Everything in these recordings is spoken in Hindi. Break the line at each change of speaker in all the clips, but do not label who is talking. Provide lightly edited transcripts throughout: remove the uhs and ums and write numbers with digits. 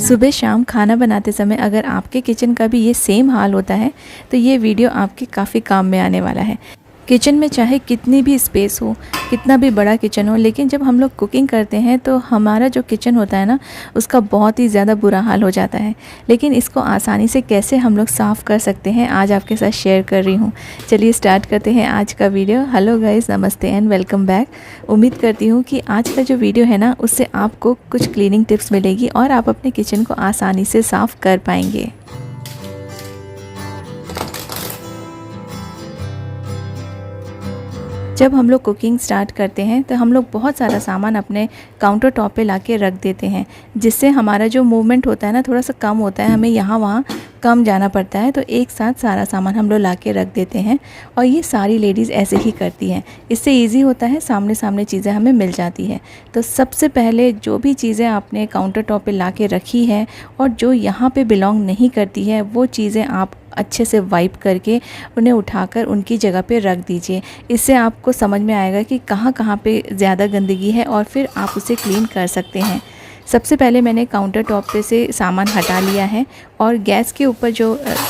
सुबह शाम खाना बनाते समय अगर आपके किचन का भी ये सेम हाल होता है तो ये वीडियो आपके काफ़ी काम में आने वाला है। किचन में चाहे कितनी भी स्पेस हो, कितना भी बड़ा किचन हो, लेकिन जब हम लोग कुकिंग करते हैं तो हमारा जो किचन होता है ना, उसका बहुत ही ज़्यादा बुरा हाल हो जाता है। लेकिन इसको आसानी से कैसे हम लोग साफ़ कर सकते हैं, आज आपके साथ शेयर कर रही हूँ। चलिए स्टार्ट करते हैं आज का वीडियो। हेलो गाइस, नमस्ते एंड वेलकम बैक। उम्मीद करती हूँ कि आज का जो वीडियो है ना, उससे आपको कुछ क्लीनिंग टिप्स मिलेगी और आप अपने किचन को आसानी से साफ़ कर पाएंगे। जब हम लोग कुकिंग स्टार्ट करते हैं तो हम लोग बहुत सारा सामान अपने काउंटर टॉप पे लाके रख देते हैं, जिससे हमारा जो मूवमेंट होता है ना, थोड़ा सा कम होता है। हमें यहाँ वहाँ कम जाना पड़ता है, तो एक साथ सारा सामान हम लोग लाके रख देते हैं और ये सारी लेडीज़ ऐसे ही करती हैं। इससे इजी होता है, सामने सामने चीज़ें हमें मिल जाती है। तो सबसे पहले जो भी चीज़ें आपने काउंटर टॉप पे लाके रखी है और जो यहाँ पे बिलोंग नहीं करती है, वो चीज़ें आप अच्छे से वाइप करके उन्हें उठाकर उनकी जगह पे रख दीजिए। इससे आपको समझ में आएगा कि कहाँ कहाँ पे ज़्यादा गंदगी है और फिर आप उसे क्लीन कर सकते हैं। सबसे पहले मैंने काउंटर टॉप पे से सामान हटा लिया है और गैस के ऊपर जो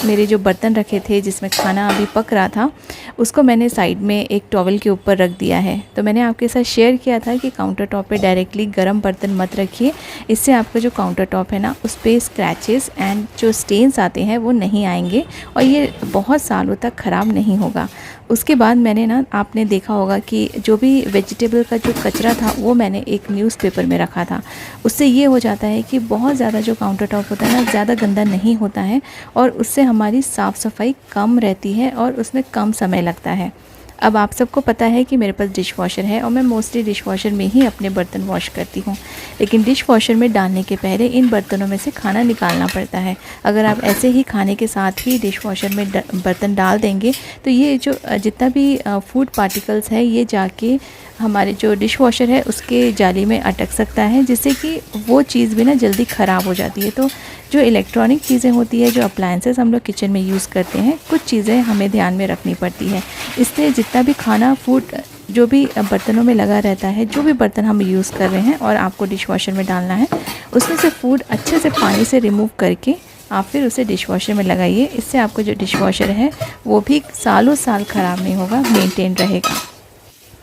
मेरे जो बर्तन रखे थे जिसमें खाना अभी पक रहा था, उसको मैंने साइड में एक टॉवल के ऊपर रख दिया है। तो मैंने आपके साथ शेयर किया था कि काउंटर टॉप पे डायरेक्टली गर्म बर्तन मत रखिए, इससे आपका जो काउंटर टॉप है ना, उस पर स्क्रैचेस एंड जो स्टेन्स आते हैं वो नहीं आएंगे और ये बहुत सालों तक ख़राब नहीं होगा। उसके बाद मैंने ना, आपने देखा होगा कि जो भी वेजिटेबल का जो कचरा था वो मैंने एक न्यूज़पेपर में रखा था। उससे ये हो जाता है कि बहुत ज़्यादा जो काउंटर टॉप होता है ना, ज़्यादा गंदा नहीं होता है और उससे हमारी साफ़ सफाई कम रहती है और उसमें कम समय लगता है। अब आप सबको पता है कि मेरे पास डिश वॉशर है और मैं मोस्टली डिश वॉशर में ही अपने बर्तन वॉश करती हूँ। लेकिन डिश वॉशर में डालने के पहले इन बर्तनों में से खाना निकालना पड़ता है। अगर आप ऐसे ही खाने के साथ ही डिश वॉशर में बर्तन डाल देंगे तो ये जो जितना भी फूड पार्टिकल्स है, ये जाके हमारे जो डिश वॉशर है उसके जाली में अटक सकता है, जिससे कि वो चीज़ भी ना जल्दी ख़राब हो जाती है। तो जो इलेक्ट्रॉनिक चीज़ें होती है, जो अप्लायंसेस हम लोग किचन में यूज़ करते हैं, कुछ चीज़ें हमें ध्यान में रखनी पड़ती है। इसलिए जितना भी खाना फूड जो भी बर्तनों में लगा रहता है, जो भी बर्तन हम यूज़ कर रहे हैं और आपको डिश वॉशर में डालना है, उसमें से फूड अच्छे से पानी से रिमूव करके आप फिर उसे डिश वॉशर में लगाइए। इससे आपको जो डिश वॉशर है वो भी सालों साल ख़राब नहीं होगा, मेंटेन रहेगा।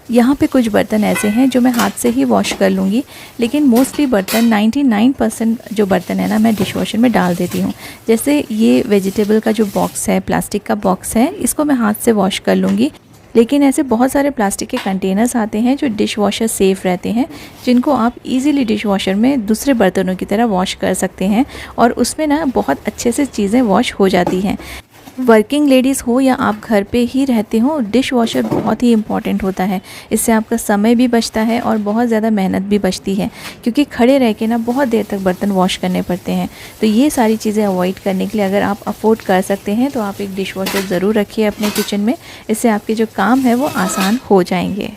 यहाँ पे कुछ बर्तन ऐसे हैं जो मैं हाथ से ही वॉश कर लूँगी, लेकिन मोस्टली बर्तन 99% जो बर्तन है ना, मैं डिश वॉशर में डाल देती हूँ। जैसे ये वेजिटेबल का जो बॉक्स है, प्लास्टिक का बॉक्स है, इसको मैं हाथ से वॉश कर लूँगी। लेकिन ऐसे बहुत सारे प्लास्टिक के कंटेनर्स आते हैं जो डिश वॉशर सेफ़ रहते हैं, जिनको आप इजीली डिश वॉशर में दूसरे बर्तनों की तरह वॉश कर सकते हैं और उसमें ना बहुत अच्छे से चीज़ें वॉश हो जाती हैं। वर्किंग लेडीज़ हो या आप घर पे ही रहते हो, डिश वॉशर बहुत ही इम्पॉर्टेंट होता है। इससे आपका समय भी बचता है और बहुत ज़्यादा मेहनत भी बचती है, क्योंकि खड़े रह के ना बहुत देर तक बर्तन वॉश करने पड़ते हैं। तो ये सारी चीज़ें अवॉइड करने के लिए अगर आप अफोर्ड कर सकते हैं तो आप एक डिश वॉशर ज़रूर रखिए अपने किचन में। इससे आपके जो काम है वो आसान हो जाएंगे।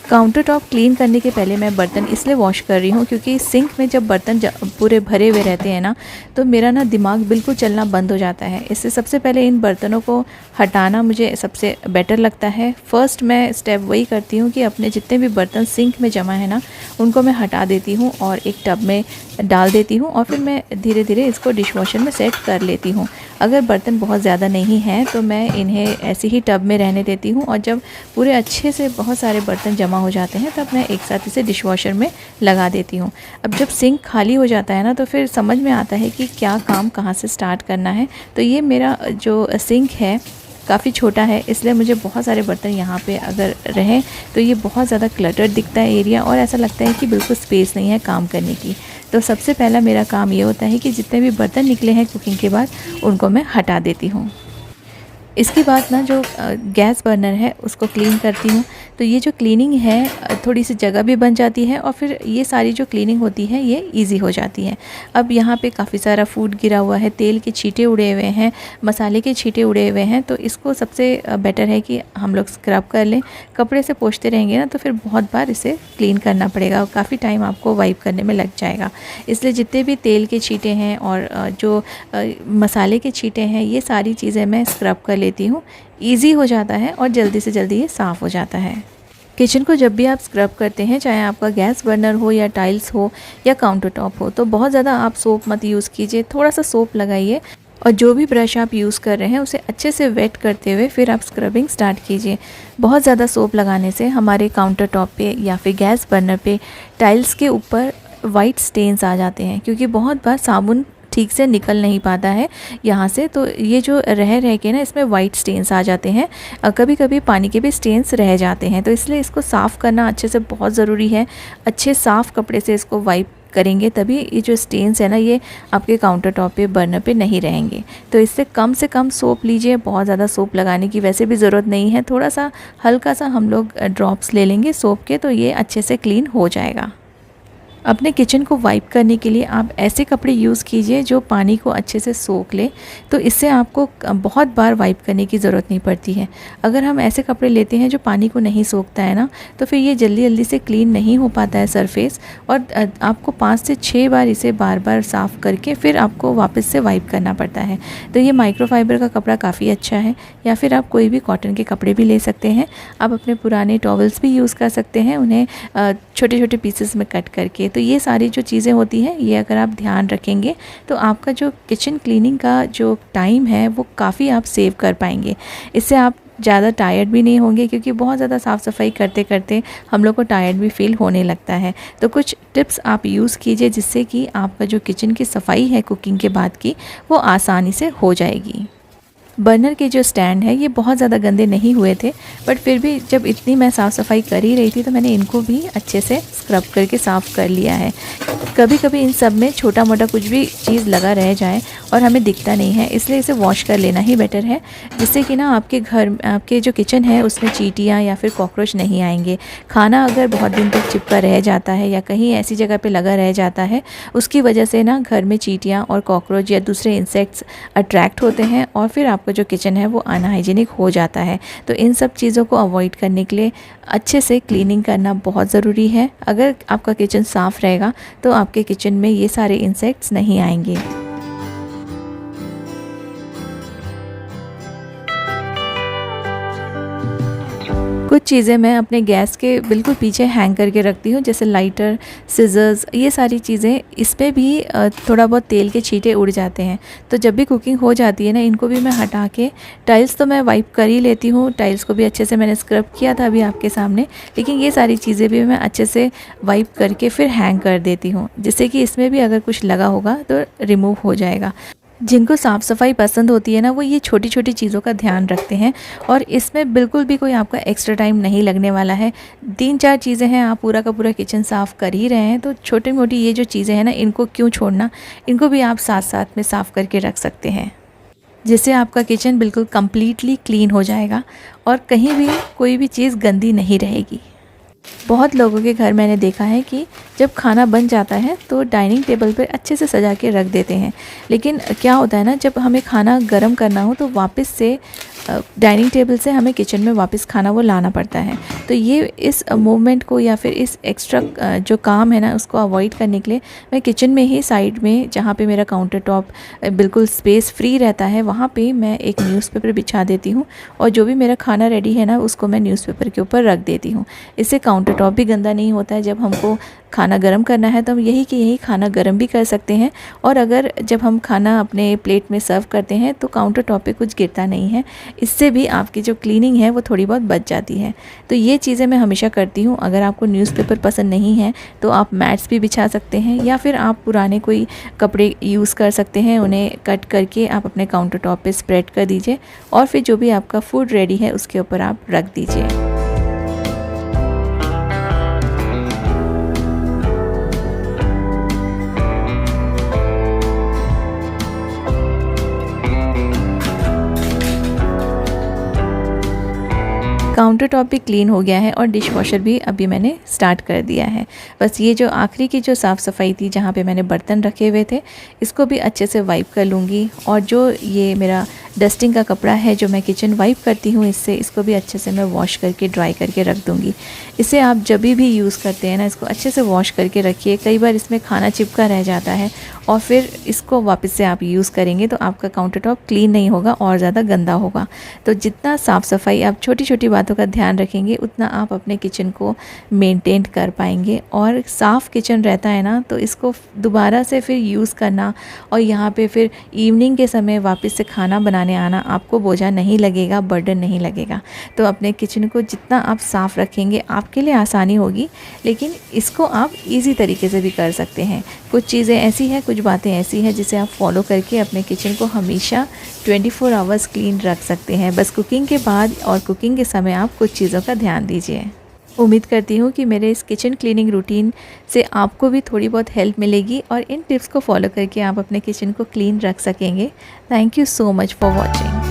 काउंटर टॉप क्लीन करने के पहले मैं बर्तन इसलिए वॉश कर रही हूँ क्योंकि सिंक में जब बर्तन पूरे भरे हुए रहते हैं ना, तो मेरा ना दिमाग बिल्कुल चलना बंद हो जाता है। इससे सबसे पहले इन बर्तनों को हटाना मुझे सबसे बेटर लगता है। फ़र्स्ट मैं स्टेप वही करती हूँ कि अपने जितने भी बर्तन सिंक में जमा है ना, उनको मैं हटा देती हूँ और एक टब में डाल देती हूँ और फिर मैं धीरे धीरे इसको डिश वॉशर में सेट कर लेती हूँ। अगर बर्तन बहुत ज़्यादा नहीं हैं तो मैं इन्हें ऐसे ही टब में रहने देती हूँ और जब पूरे अच्छे से बहुत सारे बर्तन जमा हो जाते हैं तब मैं एक साथ इसे डिश वॉशर में लगा देती हूँ। अब जब सिंक खाली हो जाता है ना, तो फिर समझ में आता है कि क्या काम कहाँ से स्टार्ट करना है। तो ये मेरा जो सिंक है काफ़ी छोटा है, इसलिए मुझे बहुत सारे बर्तन यहाँ पे अगर रहें तो ये बहुत ज़्यादा क्लटर दिखता है एरिया और ऐसा लगता है कि बिल्कुल स्पेस नहीं है काम करने की। तो सबसे पहला मेरा काम ये होता है कि जितने भी बर्तन निकले हैं कुकिंग के बाद, उनको मैं हटा देती हूँ। इसके बाद ना जो गैस बर्नर है उसको क्लीन करती हूँ। तो ये जो क्लीनिंग है, थोड़ी सी जगह भी बन जाती है और फिर ये सारी जो क्लीनिंग होती है ये इजी हो जाती है। अब यहाँ पे काफ़ी सारा फूड गिरा हुआ है, तेल के छींटे उड़े हुए हैं, मसाले के छींटे उड़े हुए हैं, तो इसको सबसे बेटर है कि हम लोग स्क्रब कर लें। कपड़े से पोंछते रहेंगे ना तो फिर बहुत बार इसे क्लीन करना पड़ेगा और काफ़ी टाइम आपको वाइप करने में लग जाएगा। इसलिए जितने भी तेल के छींटे हैं और जो मसाले के छींटे हैं, ये सारी चीज़ें मैं स्क्रब कर लेती हूँ। ईज़ी हो जाता है और जल्दी से जल्दी ये साफ़ हो जाता है। किचन को जब भी आप स्क्रब करते हैं, चाहे आपका गैस बर्नर हो या टाइल्स हो या काउंटर टॉप हो, तो बहुत ज़्यादा आप सोप मत यूज़ कीजिए। थोड़ा सा सोप लगाइए और जो भी ब्रश आप यूज़ कर रहे हैं उसे अच्छे से वेट करते हुए फिर आप स्क्रबिंग स्टार्ट कीजिए। बहुत ज़्यादा सोप लगाने से हमारे काउंटर टॉप पे या फिर गैस बर्नर पे टाइल्स के ऊपर वाइट स्टेन्स आ जाते हैं, क्योंकि बहुत बार साबुन ठीक से निकल नहीं पाता है यहाँ से, तो ये जो रह के ना इसमें वाइट स्टेन्स आ जाते हैं। कभी कभी पानी के भी स्टेन्स रह जाते हैं, तो इसलिए इसको साफ़ करना अच्छे से बहुत ज़रूरी है। अच्छे साफ़ कपड़े से इसको वाइप करेंगे तभी ये जो स्टेन्स है ना ये आपके काउंटर टॉप पे बर्नर पे नहीं रहेंगे। तो इससे कम से कम सोप लीजिए। बहुत ज़्यादा सोप लगाने की वैसे भी ज़रूरत नहीं है, थोड़ा सा हल्का सा हम लोग ड्रॉप्स ले लेंगे सोप के, तो ये अच्छे से क्लीन हो जाएगा। अपने किचन को वाइप करने के लिए आप ऐसे कपड़े यूज़ कीजिए जो पानी को अच्छे से सोख ले, तो इससे आपको बहुत बार वाइप करने की ज़रूरत नहीं पड़ती है। अगर हम ऐसे कपड़े लेते हैं जो पानी को नहीं सोखता है ना, तो फिर ये जल्दी जल्दी से क्लीन नहीं हो पाता है सरफेस, और आपको 5 से 6 बार इसे बार बार साफ़ करके फिर आपको वापस से वाइप करना पड़ता है। तो ये माइक्रोफाइबर का कपड़ा काफ़ी अच्छा है, या फिर आप कोई भी कॉटन के कपड़े भी ले सकते हैं। आप अपने पुराने टॉवल्स भी यूज़ कर सकते हैं, उन्हें छोटे छोटे पीसेस में कट करके। तो ये सारी जो चीज़ें होती हैं ये अगर आप ध्यान रखेंगे तो आपका जो किचन क्लीनिंग का जो टाइम है वो काफ़ी आप सेव कर पाएंगे। इससे आप ज़्यादा टायर्ड भी नहीं होंगे, क्योंकि बहुत ज़्यादा साफ़ सफाई करते करते हम लोग को टायर्ड भी फील होने लगता है। तो कुछ टिप्स आप यूज़ कीजिए जिससे कि आपका जो किचन की सफाई है कुकिंग के बाद की, वो आसानी से हो जाएगी। बर्नर के जो स्टैंड है ये बहुत ज़्यादा गंदे नहीं हुए थे, बट फिर भी जब इतनी मैं साफ़ सफाई कर ही रही थी तो मैंने इनको भी अच्छे से स्क्रब करके साफ़ कर लिया है। कभी कभी इन सब में छोटा मोटा कुछ भी चीज़ लगा रह जाए और हमें दिखता नहीं है, इसलिए इसे वॉश कर लेना ही बेटर है, जिससे कि ना आपके घर, आपके जो किचन है उसमें चींटियाँ या फिर कॉकरोच नहीं आएंगे। खाना अगर बहुत दिन तक चिपका रह जाता है या कहीं ऐसी जगह पे लगा रह जाता है, उसकी वजह से ना घर में चींटियाँ और कॉकरोच या दूसरे इंसेक्ट्स अट्रैक्ट होते हैं और फिर आपका जो किचन है वो अनहाइजीनिक हो जाता है। तो इन सब चीज़ों को अवॉइड करने के लिए अच्छे से क्लीनिंग करना बहुत ज़रूरी है। अगर आपका किचन साफ़ रहेगा तो आपके किचन में ये सारे इंसेक्ट्स नहीं आएंगे। कुछ चीज़ें मैं अपने गैस के बिल्कुल पीछे हैंग करके रखती हूँ, जैसे लाइटर, सिजर्स, ये सारी चीज़ें। इस पे भी थोड़ा बहुत तेल के छींटे उड़ जाते हैं, तो जब भी कुकिंग हो जाती है ना इनको भी मैं हटा के, टाइल्स तो मैं वाइप कर ही लेती हूँ, टाइल्स को भी अच्छे से मैंने स्क्रब किया था अभी आपके सामने, लेकिन ये सारी चीज़ें भी मैं अच्छे से वाइप करके फिर हैंग कर देती हूँ, जिससे कि इसमें भी अगर कुछ लगा होगा तो रिमूव हो जाएगा। जिनको साफ़ सफाई पसंद होती है ना वो ये छोटी छोटी चीज़ों का ध्यान रखते हैं, और इसमें बिल्कुल भी कोई आपका एक्स्ट्रा टाइम नहीं लगने वाला है। 3-4 चीज़ें हैं, आप पूरा का पूरा किचन साफ़ कर ही रहे हैं, तो छोटी मोटी ये जो चीज़ें हैं ना इनको क्यों छोड़ना, इनको भी आप साथ साथ में साफ़ करके रख सकते हैं, जिससे आपका किचन बिल्कुल कम्प्लीटली क्लीन हो जाएगा और कहीं भी कोई भी चीज़ गंदी नहीं रहेगी। बहुत लोगों के घर मैंने देखा है कि जब खाना बन जाता है तो डाइनिंग टेबल पर अच्छे से सजा के रख देते हैं, लेकिन क्या होता है ना, जब हमें खाना गर्म करना हो तो वापस से डाइनिंग टेबल से हमें किचन में वापस खाना वो लाना पड़ता है। तो ये इस मूवमेंट को या फिर इस एक्स्ट्रा जो काम है ना उसको अवॉइड करने के लिए मैं किचन में ही साइड में, जहाँ पे मेरा काउंटर टॉप बिल्कुल स्पेस फ्री रहता है, वहाँ पे मैं एक न्यूज़पेपर बिछा देती हूँ, और जो भी मेरा खाना रेडी है ना उसको मैं न्यूज़पेपर के ऊपर रख देती हूँ। इससे काउंटर टॉप भी गंदा नहीं होता है। जब हमको खाना गर्म करना है तो हम यही कि यही खाना गर्म भी कर सकते हैं, और अगर जब हम खाना अपने प्लेट में सर्व करते हैं तो काउंटर टॉप पे कुछ गिरता नहीं है। इससे भी आपकी जो क्लीनिंग है वो थोड़ी बहुत बच जाती है। तो ये चीज़ें मैं हमेशा करती हूँ। अगर आपको न्यूज़पेपर पसंद नहीं है तो आप मैट्स भी बिछा सकते हैं, या फिर आप पुराने कोई कपड़े यूज़ कर सकते हैं, उन्हें कट करके आप अपने काउंटर टॉप पे स्प्रेड कर दीजिए, और फिर जो भी आपका फूड रेडी है उसके ऊपर आप रख दीजिए। काउंटर टॉप भी क्लीन हो गया है और डिश वॉशर भी अभी मैंने स्टार्ट कर दिया है। बस ये जो आखिरी की जो साफ़ सफाई थी, जहाँ पे मैंने बर्तन रखे हुए थे, इसको भी अच्छे से वाइप कर लूँगी। और जो ये मेरा डस्टिंग का कपड़ा है जो मैं किचन वाइप करती हूँ, इससे इसको भी अच्छे से मैं वॉश करके ड्राई करके रख दूँगी। इसे आप जब भी यूज़ करते हैं ना, इसको अच्छे से वॉश करके रखिए। कई बार इसमें खाना चिपका रह जाता है और फिर इसको वापस से आप यूज़ करेंगे तो आपका काउंटर टॉप क्लीन नहीं होगा और ज़्यादा गंदा होगा। तो जितना साफ़ सफाई आप छोटी छोटी बातों का ध्यान रखेंगे, उतना आप अपने किचन को मेंटेन कर पाएंगे। और साफ़ किचन रहता है ना, तो इसको दोबारा से फिर यूज़ करना और यहाँ पे फिर इवनिंग के समय वापस से खाना बनाने आना आपको बोझा नहीं लगेगा, बर्डन नहीं लगेगा। तो अपने किचन को जितना आप साफ़ रखेंगे आपके लिए आसानी होगी, लेकिन इसको आप ईज़ी तरीके से भी कर सकते हैं। कुछ चीज़ें ऐसी हैं, कुछ बातें ऐसी हैं जिसे आप फॉलो करके अपने किचन को हमेशा 24 आवर्स क्लीन रख सकते हैं। बस कुकिंग के बाद और कुकिंग के समय आप कुछ चीज़ों का ध्यान दीजिए। उम्मीद करती हूँ कि मेरे इस किचन क्लीनिंग रूटीन से आपको भी थोड़ी बहुत हेल्प मिलेगी और इन टिप्स को फॉलो करके आप अपने किचन को क्लीन रख सकेंगे। Thank you so much for watching.